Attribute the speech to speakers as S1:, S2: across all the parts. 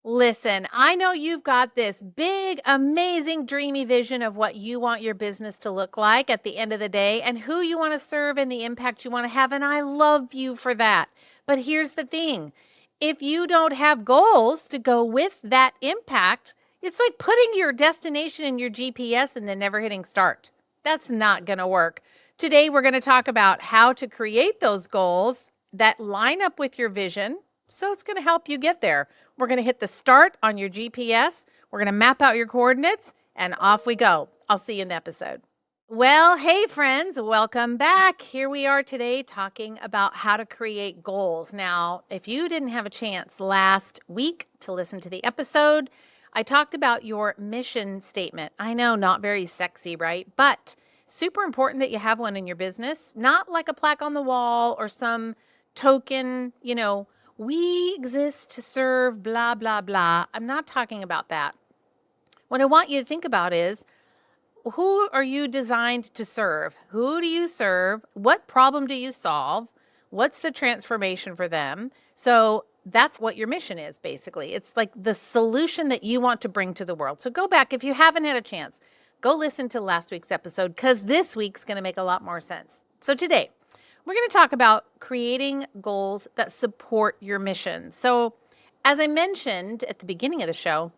S1: Listen, I know you've got this big, amazing, dreamy vision of what you want your business to look like at the end of the day and who you want to serve and the impact you want to have. And I love you for that. But here's the thing, if you don't have goals to go with that impact, it's like putting your destination in your GPS and then never hitting start. That's not going to work. Today, we're going to talk about how to create those goals that line up with your vision. So it's going to help you get there. We're going to hit the start on your GPS. We're going to map out your coordinates and off we go. I'll see you in the episode. Well, hey friends, welcome back. Here we are today talking about how to create goals. Now, if you didn't have a chance last week to listen to the episode, I talked about your mission statement. I know, not very sexy, right? But super important that you have one in your business, not like a plaque on the wall or some token, we exist to serve, blah, blah, blah. I'm not talking about that. What I want you to think about is, who are you designed to serve? Who do you serve? What problem do you solve? What's the transformation for them? So that's what your mission is, basically. It's like the solution that you want to bring to the world. So go back, if you haven't had a chance, go listen to last week's episode because this week's going to make a lot more sense. So today, we're going to talk about creating goals that support your mission. So, as I mentioned at the beginning of the show,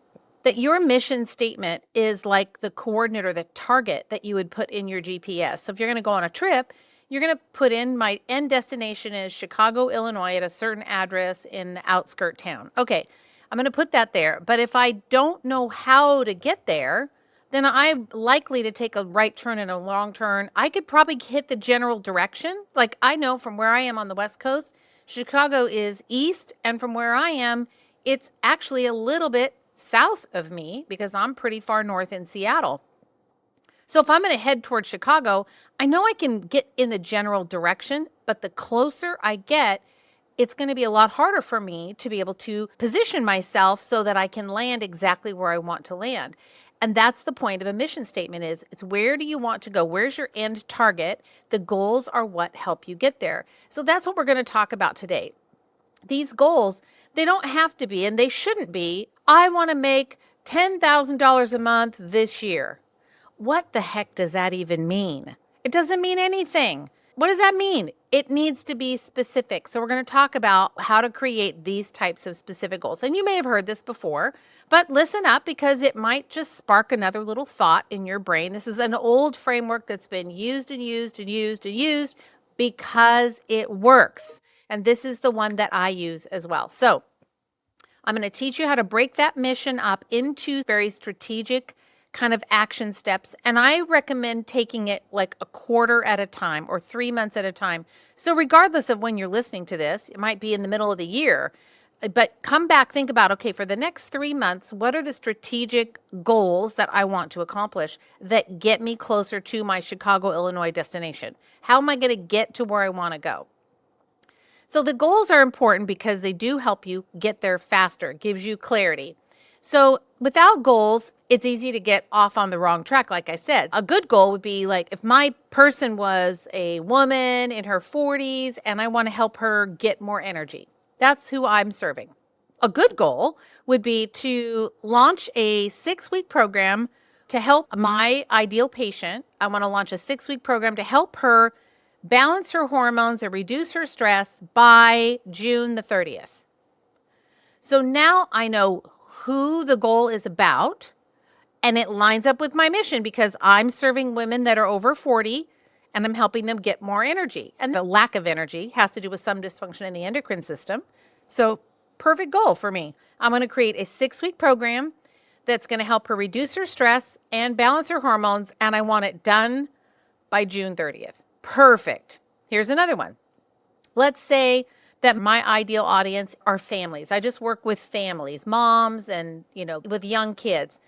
S1: that your mission statement is like the coordinate or the target that you would put in your GPS. So, if you're going to go on a trip, you're going to put in my end destination is Chicago, Illinois at a certain address in the outskirt town. Okay, I'm going to put that there. But if I don't know how to get there, then I'm likely to take a right turn and a long turn. I could probably hit the general direction. Like I know from where I am on the West Coast, Chicago is east. And from where I am, it's actually a little bit south of me because I'm pretty far north in Seattle. So if I'm going to head towards Chicago, I know I can get in the general direction, but the closer I get, it's going to be a lot harder for me to be able to position myself so that I can land exactly where I want to land. And that's the point of a mission statement is it's where do you want to go? Where's your end target? The goals are what help you get there. So that's what we're going to talk about today. These goals, they don't have to be, and they shouldn't be, I want to make $10,000 a month this year. What the heck does that even mean? It doesn't mean anything. What does that mean? It needs to be specific. So we're going to talk about how to create these types of specific goals. And you may have heard this before, but listen up because it might just spark another little thought in your brain. This is an old framework that's been used and used and used and used because it works. And this is the one that I use as well. So I'm going to teach you how to break that mission up into very strategic kind of action steps. And I recommend taking it like a quarter at a time or 3 months at a time. So regardless of when you're listening to this, it might be in the middle of the year, but come back, think about, okay, for the next 3 months, what are the strategic goals that I want to accomplish that get me closer to my Chicago, Illinois destination? How am I going to get to where I want to go? So the goals are important because they do help you get there faster. It gives you clarity. So without goals, it's easy to get off on the wrong track. Like I said, a good goal would be like if my person was a woman in her 40s and I want to help her get more energy. That's who I'm serving. A good goal would be to launch a 6-week program to help my ideal patient. I want to launch a 6-week program to help her balance her hormones and reduce her stress by June the 30th. So now I know who the goal is about, and it lines up with my mission because I'm serving women that are over 40 and I'm helping them get more energy. And the lack of energy has to do with some dysfunction in the endocrine system. So perfect goal for me. I'm going to create a 6-week program that's going to help her reduce her stress and balance her hormones. And I want it done by June 30th. Perfect. Here's another one. Let's say that my ideal audience are families. I just work with families, moms and, with young kids.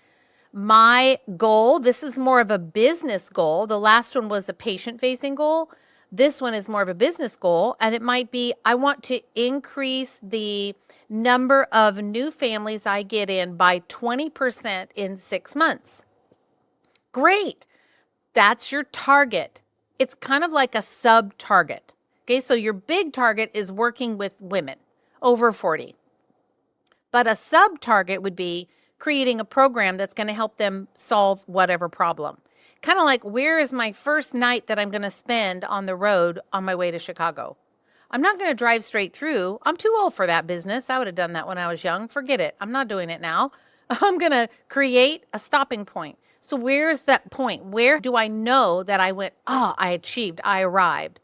S1: My goal, this is more of a business goal. The last one was a patient-facing goal. This one is more of a business goal. And it might be, I want to increase the number of new families I get in by 20% in 6 months. Great. That's your target. It's kind of like a sub-target. Okay, so your big target is working with women over 40. But a sub-target would be creating a program that's going to help them solve whatever problem. Kind of like, where is my first night that I'm going to spend on the road on my way to Chicago? I'm not going to drive straight through. I'm too old for that business. I would have done that when I was young. Forget it. I'm not doing it now. I'm going to create a stopping point. So where's that point? Where do I know that I went, I achieved, I arrived?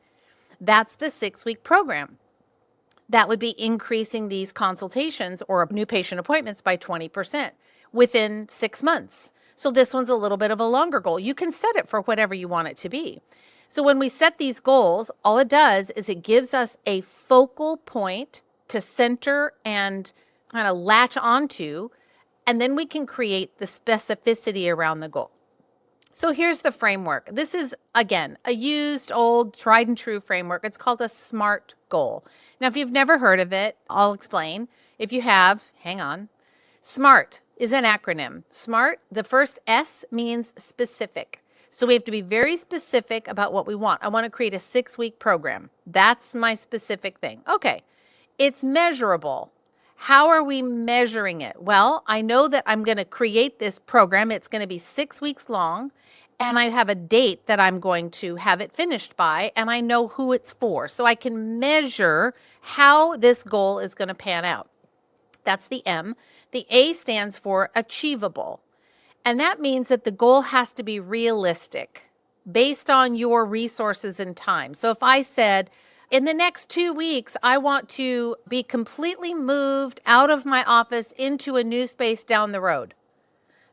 S1: That's the 6-week program. That would be increasing these consultations or new patient appointments by 20% within 6 months. So this one's a little bit of a longer goal. You can set it for whatever you want it to be. So when we set these goals, all it does is it gives us a focal point to center and kind of latch onto, and then we can create the specificity around the goal. So here's the framework. This is, again, a used, old, tried and true framework. It's called a SMART goal. Now, if you've never heard of it, I'll explain. If you have, hang on. SMART is an acronym. SMART, the first S means specific. So we have to be very specific about what we want. I want to create a 6-week program. That's my specific thing. Okay, it's measurable. How are we measuring it? Well, I know that I'm going to create this program. It's going to be 6 weeks long, and I have a date that I'm going to have it finished by, and I know who it's for. So I can measure how this goal is going to pan out. That's the M. The A stands for achievable. And that means that the goal has to be realistic based on your resources and time. So if I said, in the next 2 weeks, I want to be completely moved out of my office into a new space down the road,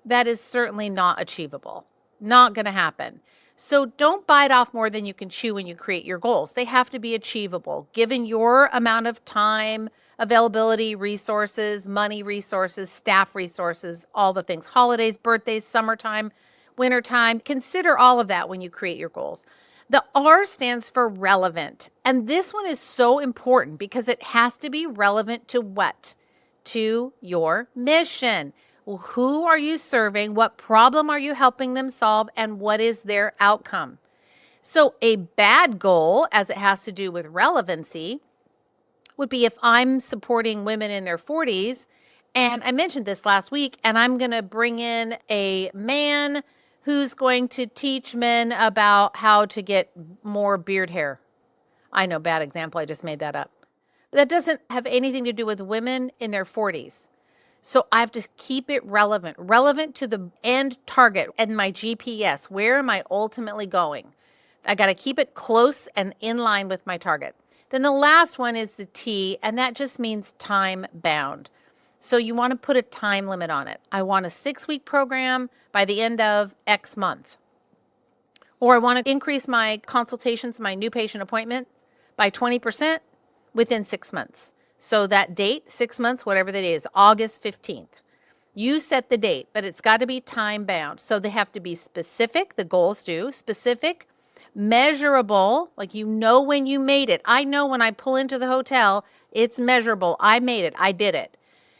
S1: that is certainly not achievable. Not going to happen. So don't bite off more than you can chew when you create your goals. They have to be achievable, given your amount of time, availability, resources, money resources, staff resources, all the things, holidays, birthdays, summertime, wintertime. Consider all of that when you create your goals. The R stands for relevant. And this one is so important because it has to be relevant to what? To your mission. Who are you serving? What problem are you helping them solve? And what is their outcome? So a bad goal, as it has to do with relevancy, would be if I'm supporting women in their 40s, and I mentioned this last week, and I'm going to bring in a man who's going to teach men about how to get more beard hair. I know, bad example. I just made that up. But that doesn't have anything to do with women in their 40s. So I have to keep it relevant to the end target and my GPS. Where am I ultimately going? I got to keep it close and in line with my target. Then the last one is the T, and that just means time bound. So you want to put a time limit on it. I want a 6-week program by the end of X month. Or I want to increase my consultations, my new patient appointment by 20% within 6 months. So that date, 6 months, whatever that is, August 15th. You set the date, but it's got to be time bound. So they have to be specific, the goals do, specific, measurable, like you know when you made it. I know when I pull into the hotel, it's measurable. I made it. I did it.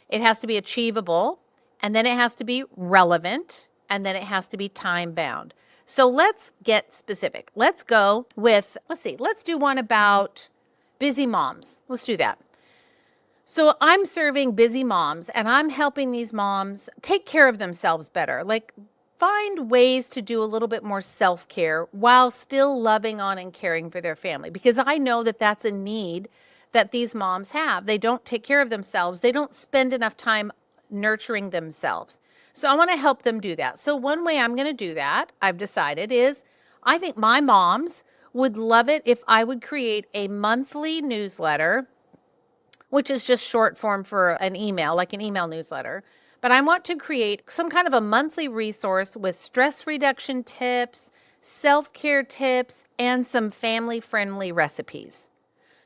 S1: It has to be achievable, and then it has to be relevant, and then it has to be time bound. So let's get specific. Let's go with, let's do one about busy moms. Let's do that. So I'm serving busy moms, and I'm helping these moms take care of themselves better. Like, find ways to do a little bit more self-care while still loving on and caring for their family, because I know that that's a need that these moms have. They don't take care of themselves. They don't spend enough time nurturing themselves. So I want to help them do that. So one way I'm going to do that, I've decided, is I think my moms would love it if I would create a monthly newsletter, which is just short form for an email, like an email newsletter. But I want to create some kind of a monthly resource with stress reduction tips, self-care tips, and some family-friendly recipes.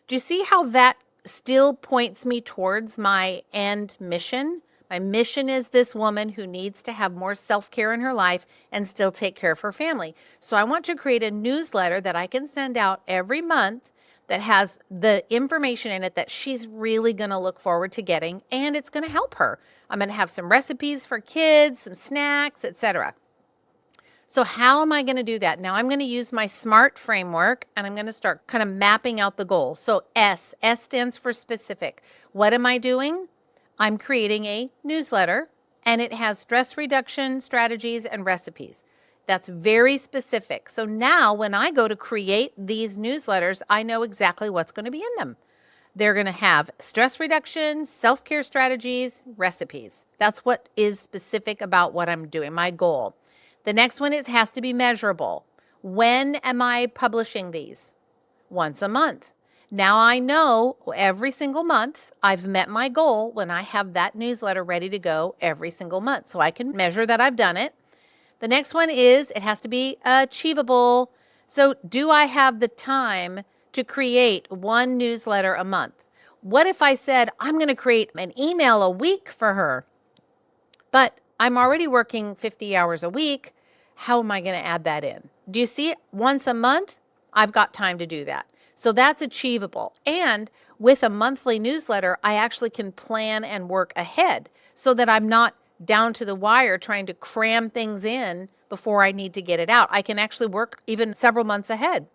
S1: Do you see how that still points me towards my end mission? My mission is this woman who needs to have more self-care in her life and still take care of her family. So I want to create a newsletter that I can send out every month that has the information in it that she's really going to look forward to getting, and it's going to help her. I'm going to have some recipes for kids, some snacks, etc. So how am I going to do that? Now I'm going to use my SMART framework, and I'm going to start kind of mapping out the goals. So S stands for specific. What am I doing? I'm creating a newsletter and it has stress reduction strategies and recipes. That's very specific. So now when I go to create these newsletters, I know exactly what's going to be in them. They're going to have stress reduction, self care strategies, recipes. That's what is specific about what I'm doing, my goal. The next one is has to be measurable. When am I publishing these? Once a month. Now I know every single month I've met my goal when I have that newsletter ready to go every single month. So I can measure that I've done it. The next one is it has to be achievable. So, do I have the time to create one newsletter a month? What if I said, I'm going to create an email a week for her, but I'm already working 50 hours a week? How am I going to add that in? Do you see it? Once a month, I've got time to do that. So that's achievable. And with a monthly newsletter, I actually can plan and work ahead so that I'm not down to the wire trying to cram things in before I need to get it out. I can actually work even several months ahead.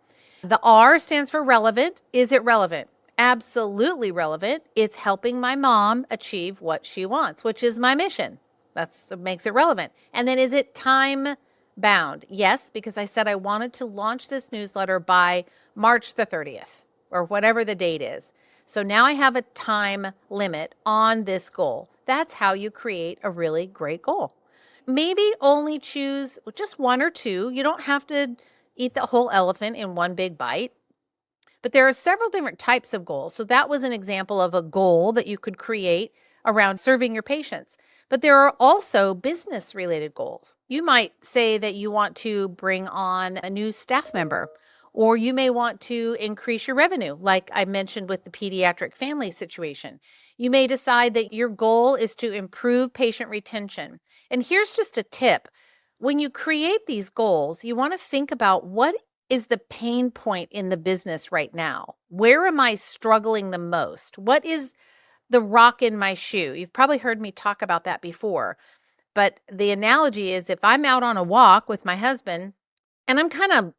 S1: The R stands for relevant. Is it relevant? Absolutely relevant. It's helping my mom achieve what she wants, which is my mission. That's what makes it relevant. And then is it time bound? Yes, because I said I wanted to launch this newsletter by March the 30th or whatever the date is. So now I have a time limit on this goal. That's how you create a really great goal. Maybe only choose just one or two. You don't have to eat the whole elephant in one big bite. But there are several different types of goals. So that was an example of a goal that you could create around serving your patients. But there are also business related goals. You might say that you want to bring on a new staff member, or you may want to increase your revenue, like I mentioned with the pediatric family situation. You may decide that your goal is to improve patient retention. And here's just a tip. When you create these goals, you want to think about what is the pain point in the business right now? Where am I struggling the most? What is the rock in my shoe? You've probably heard me talk about that before. But the analogy is if I'm out on a walk with my husband and I'm kind of,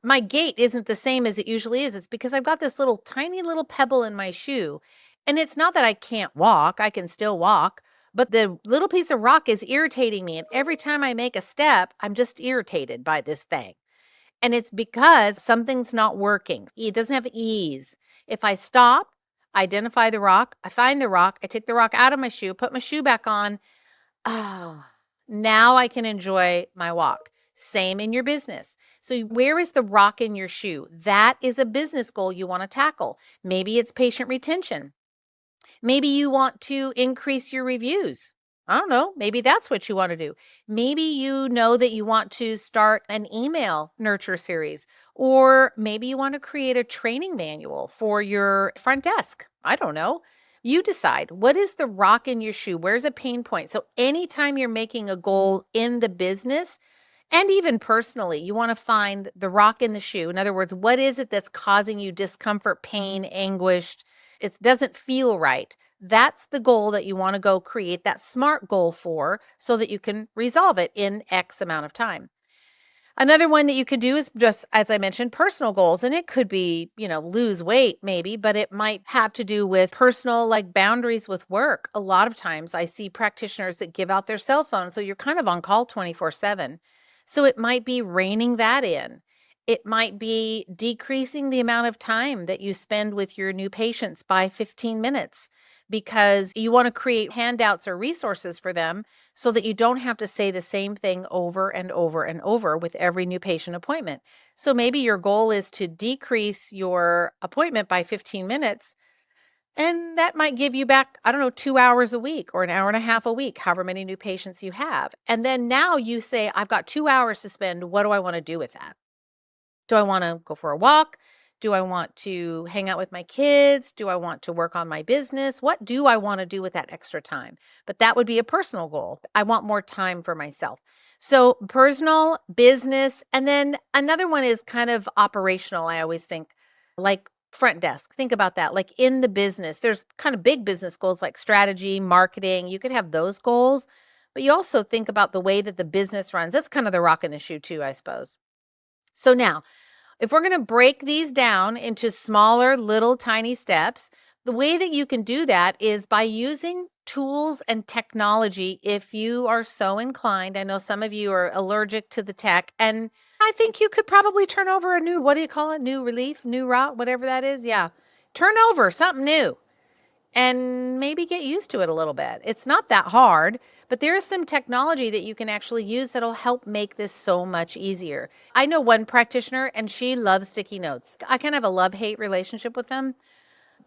S1: my gait isn't the same as it usually is. It's because I've got this little tiny little pebble in my shoe. And it's not that I can't walk, I can still walk, but the little piece of rock is irritating me. And every time I make a step, I'm just irritated by this thing. And it's because something's not working. It doesn't have ease. If I stop, identify the rock, I find the rock, I take the rock out of my shoe, put my shoe back on. Ah, now I can enjoy my walk. Same in your business. So, where is the rock in your shoe? That is a business goal you want to tackle. Maybe it's patient retention. Maybe you want to increase your reviews. I don't know. Maybe that's what you want to do. Maybe you know that you want to start an email nurture series, or maybe you want to create a training manual for your front desk. I don't know. You decide what is the rock in your shoe? Where's a pain point? So, anytime you're making a goal in the business, and even personally, you want to find the rock in the shoe. In other words, what is it that's causing you discomfort, pain, anguish? It doesn't feel right. That's the goal that you want to go create that SMART goal for so that you can resolve it in X amount of time. Another one that you could do is just, as I mentioned, personal goals. And it could be, lose weight maybe, but it might have to do with personal, like boundaries with work. A lot of times I see practitioners that give out their cell phone. So you're kind of on call 24/7. So it might be reining that in. It might be decreasing the amount of time that you spend with your new patients by 15 minutes because you want to create handouts or resources for them so that you don't have to say the same thing over and over and over with every new patient appointment. So maybe your goal is to decrease your appointment by 15 minutes. And that might give you back, I don't know, 2 hours a week or an hour and a half a week, however many new patients you have. And then now you say, I've got 2 hours to spend. What do I want to do with that? Do I want to go for a walk? Do I want to hang out with my kids? Do I want to work on my business? What do I want to do with that extra time? But that would be a personal goal. I want more time for myself. So, personal, business, and then another one is kind of operational. I always think like front desk. Think about that. Like in the business, there's kind of big business goals like strategy, marketing. You could have those goals, but you also think about the way that the business runs. That's kind of the rock in the shoe, too, I suppose. So now, if we're going to break these down into smaller, little tiny steps, The way that you can do that is by using tools and technology if you are so inclined. I know some of you are allergic to the tech, and I think you could probably turn over a new, what do you call it? New relief, new route, whatever that is. Yeah. Turn over something new and maybe get used to it a little bit. It's not that hard, but there is some technology that you can actually use that'll help make this so much easier. I know one practitioner and she loves sticky notes. I kind of have a love-hate relationship with them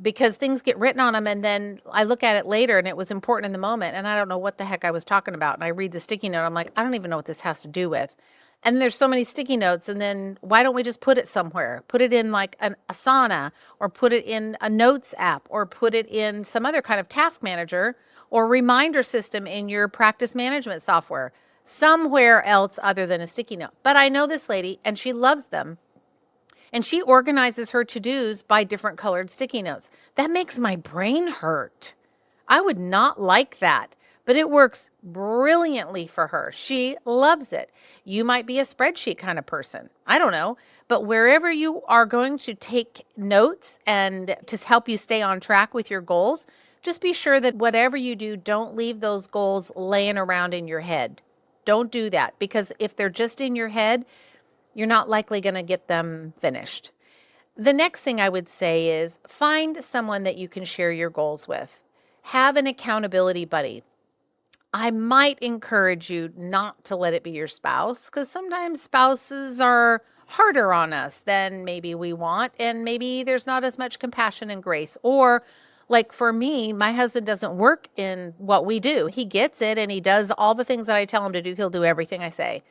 S1: because things get written on them and then I look at it later and it was important in the moment and I don't know what the heck I was talking about. And I read the sticky note, I'm like, I don't even know what this has to do with. And there's so many sticky notes. And then why don't we just put it somewhere? Put it in like an Asana, or put it in a notes app, or put it in some other kind of task manager or reminder system in your practice management software, somewhere else other than a sticky note. But I know this lady and she loves them. And she organizes her to-dos by different colored sticky notes. That makes my brain hurt. I would not like that, but it works brilliantly for her. She loves it. You might be a spreadsheet kind of person. I don't know. But wherever you are going to take notes and to help you stay on track with your goals, just be sure that whatever you do, don't leave those goals laying around in your head. Don't do that, because if they're just in your head, you're not likely going to get them finished. The next thing I would say is find someone that you can share your goals with. Have an accountability buddy. I might encourage you not to let it be your spouse, because sometimes spouses are harder on us than maybe we want, and maybe there's not as much compassion and grace. Or, like for me, my husband doesn't work in what we do. He gets it and he does all the things that I tell him to do. He'll do everything I say.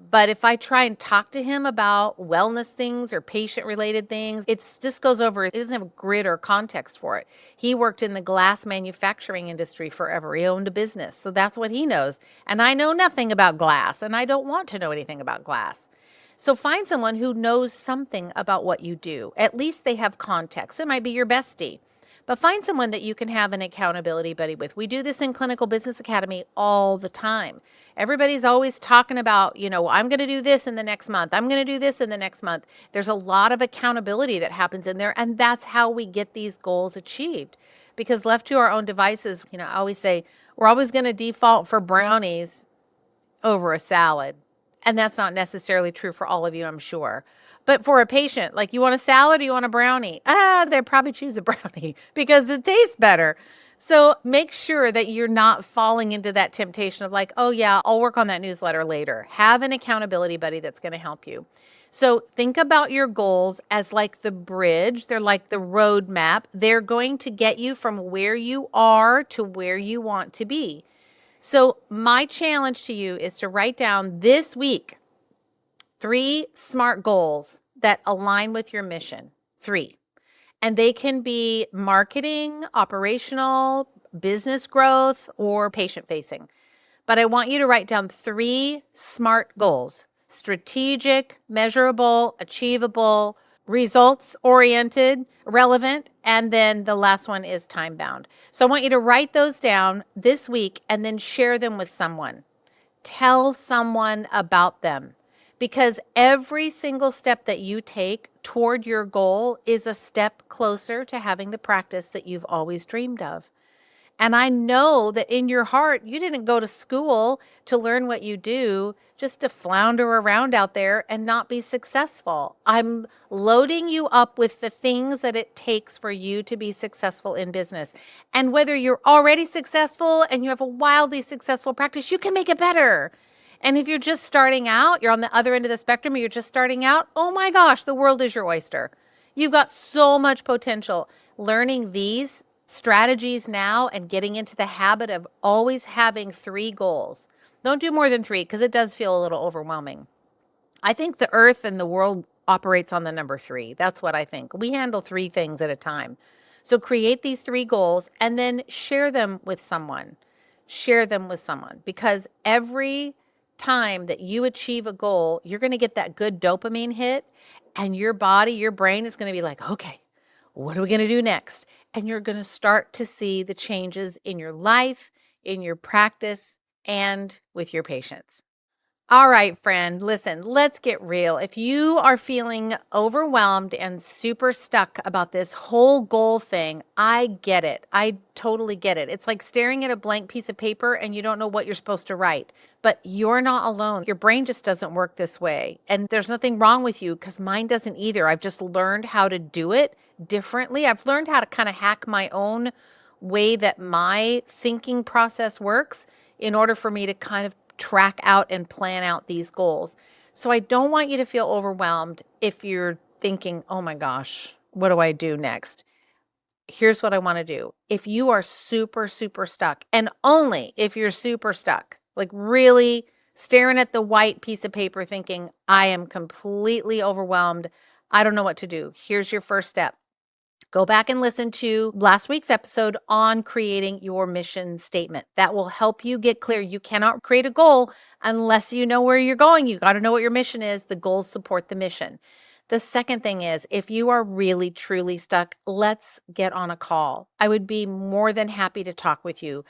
S1: But if I try and talk to him about wellness things or patient related things, it just goes over. It doesn't have grit or context for it. He worked in the glass manufacturing industry forever. He owned a business. So that's what he knows. And I know nothing about glass, and I don't want to know anything about glass. So find someone who knows something about what you do. At least they have context. It might be your bestie. But find someone that you can have an accountability buddy with. We do this in Clinical Business Academy all the time. Everybody's always talking about, I'm going to do this in the next month. I'm going to do this in the next month. There's a lot of accountability that happens in there. And that's how we get these goals achieved. Because left to our own devices, I always say, we're always going to default for brownies over a salad. And that's not necessarily true for all of you, I'm sure. But for a patient, like, you want a salad or you want a brownie? They'd probably choose a brownie because it tastes better. So make sure that you're not falling into that temptation of like, oh yeah, I'll work on that newsletter later. Have an accountability buddy that's going to help you. So think about your goals as like the bridge. They're like the roadmap. They're going to get you from where you are to where you want to be. So my challenge to you is to write down this week 3 SMART goals that align with your mission. 3. And they can be marketing, operational, business growth, or patient facing. But I want you to write down 3 SMART goals: strategic, measurable, achievable, results oriented, relevant, and then the last one is time bound. So I want you to write those down this week and then share them with someone. Tell someone about them, because every single step that you take toward your goal is a step closer to having the practice that you've always dreamed of. And I know that in your heart, you didn't go to school to learn what you do just to flounder around out there and not be successful. I'm loading you up with the things that it takes for you to be successful in business. And whether you're already successful and you have a wildly successful practice, you can make it better. And if you're just starting out, you're on the other end of the spectrum, or you're just starting out, oh my gosh, the world is your oyster. You've got so much potential. Learning these strategies now and getting into the habit of always having 3 goals. Don't do more than 3, because it does feel a little overwhelming. I think the earth and the world operates on the number 3. That's what I think. We handle 3 things at a time. So create these 3 goals and then share them with someone. Share them with someone, because every time that you achieve a goal, you're going to get that good dopamine hit, and your body, your brain is going to be like, okay, what are we going to do next? And you're going to start to see the changes in your life, in your practice, and with your patients. All right, friend, listen, let's get real. If you are feeling overwhelmed and super stuck about this whole goal thing, I get it. I totally get it. It's like staring at a blank piece of paper and you don't know what you're supposed to write, but you're not alone. Your brain just doesn't work this way. And there's nothing wrong with you because mine doesn't either. I've just learned how to do it differently. I've learned how to kind of hack my own way that my thinking process works in order for me to kind of track out and plan out these goals. So I don't want you to feel overwhelmed if you're thinking, oh my gosh, what do I do next? Here's what I want to do. If you are super, super stuck, and only if you're super stuck, like really staring at the white piece of paper thinking, I am completely overwhelmed. I don't know what to do. Here's your first step. Go back and listen to last week's episode on creating your mission statement. That will help you get clear. You cannot create a goal unless you know where you're going. You got to know what your mission is. The goals support the mission. The second thing is, if you are really, truly stuck, let's get on a call. I would be more than happy to talk with you.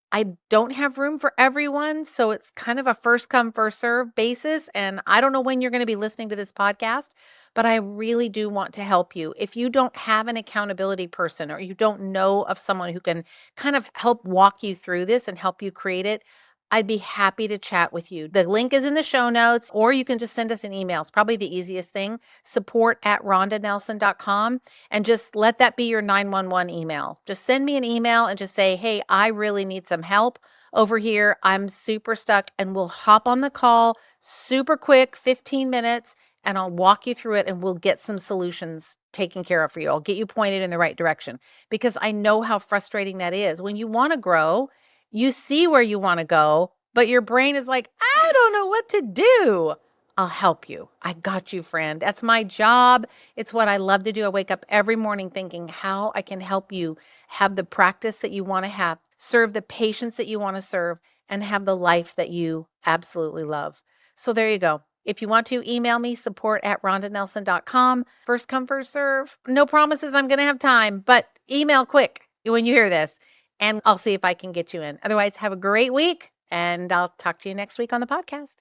S1: I don't have room for everyone, so it's kind of a first come, first serve basis. And I don't know when you're going to be listening to this podcast, but I really do want to help you. If you don't have an accountability person or you don't know of someone who can kind of help walk you through this and help you create it, I'd be happy to chat with you. The link is in the show notes, or you can just send us an email. It's probably the easiest thing, support@rondanelson.com, and just let that be your 911 email. Just send me an email and just say, hey, I really need some help over here. I'm super stuck, and we'll hop on the call super quick, 15 minutes, and I'll walk you through it and we'll get some solutions taken care of for you. I'll get you pointed in the right direction because I know how frustrating that is. When you want to grow, you see where you want to go, but your brain is like, I don't know what to do. I'll help you. I got you, friend. That's my job. It's what I love to do. I wake up every morning thinking how I can help you have the practice that you want to have, serve the patients that you want to serve, and have the life that you absolutely love. So there you go. If you want to email me, support@rondanelson.com. First come, first serve. No promises I'm going to have time, but email quick when you hear this and I'll see if I can get you in. Otherwise, have a great week and I'll talk to you next week on the podcast.